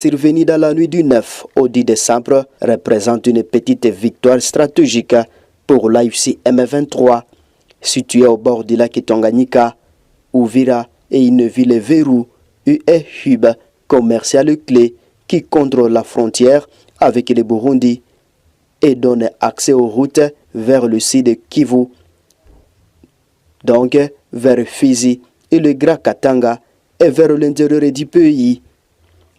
survenue dans la nuit du 9 au 10 décembre représente une petite victoire stratégique pour l'AFC M23, située au bord du lac Tanganyika. Uvira est une ville verrou, un hub commercial clé qui contrôle la frontière avec le Burundi et donne accès aux routes vers le sud Kivu, donc vers Fizi et le Grand Katanga et vers l'intérieur du pays.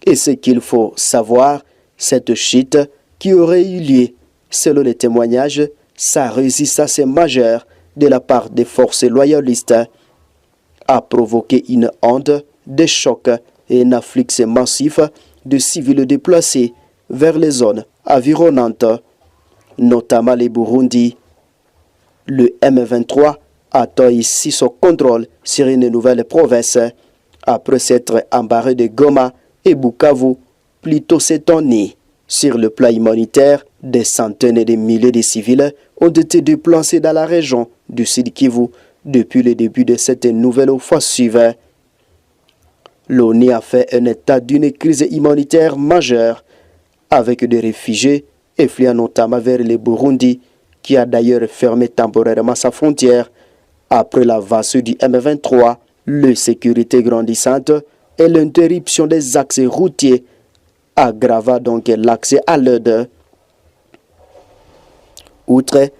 Et ce qu'il faut savoir, cette chute qui aurait eu lieu, selon les témoignages, sa résistance majeure de la part des forces loyalistes a provoqué une onde de choc et un afflux massif de civils déplacés vers les zones environnantes, notamment les Burundi. Le M23 attend ici son contrôle sur une nouvelle province après s'être embarré de Goma et Bukavu plutôt cette année. Sur le plan humanitaire, des centaines de milliers de civils ont été déplacés dans la région du Sud Kivu depuis le début de cette nouvelle offensive. L'ONU a fait un état d'une crise humanitaire majeure avec des réfugiés effluant notamment vers le Burundi, qui a d'ailleurs fermé temporairement sa frontière après l'avancée du M23, l'insécurité grandissante et l'interruption des axes routiers aggrava donc l'accès à l'aide. Outre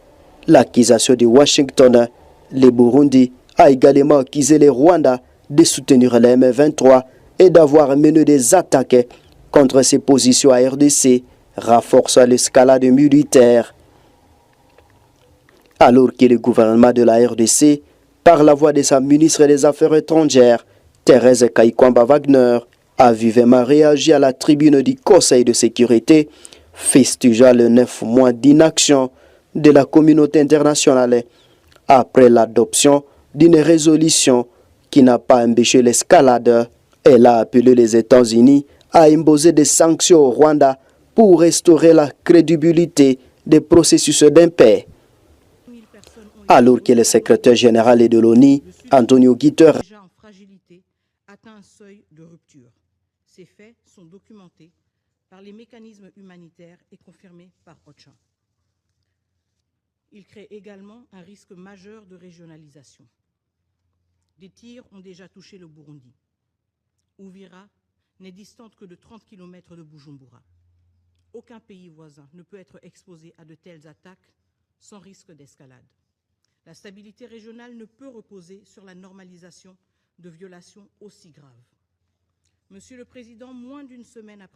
l'accusation de Washington, le Burundi a également accusé le Rwanda de soutenir le M23 et d'avoir mené des attaques contre ses positions à RDC, renforçant l'escalade militaire. Alors que le gouvernement de la RDC, par la voix de sa ministre des Affaires étrangères, Thérèse Kaikwamba-Wagner, a vivement réagi à la tribune du Conseil de sécurité, fustigeant les 9 mois d'inaction de la communauté internationale après l'adoption d'une résolution qui n'a pas empêché l'escalade. Elle a appelé les États-Unis à imposer des sanctions au Rwanda pour restaurer la crédibilité des processus de paix. Alors que le secrétaire général de l'ONU, Antonio Guterres, atteint un seuil de rupture. Ces faits sont documentés par les mécanismes humanitaires et confirmés par OCHA. Il crée également un risque majeur de régionalisation. Des tirs ont déjà touché le Burundi. Uvira n'est distante que de 30 km de Bujumbura. Aucun pays voisin ne peut être exposé à de telles attaques sans risque d'escalade. La stabilité régionale ne peut reposer sur la normalisation de violations aussi graves. Monsieur le Président, moins d'une semaine après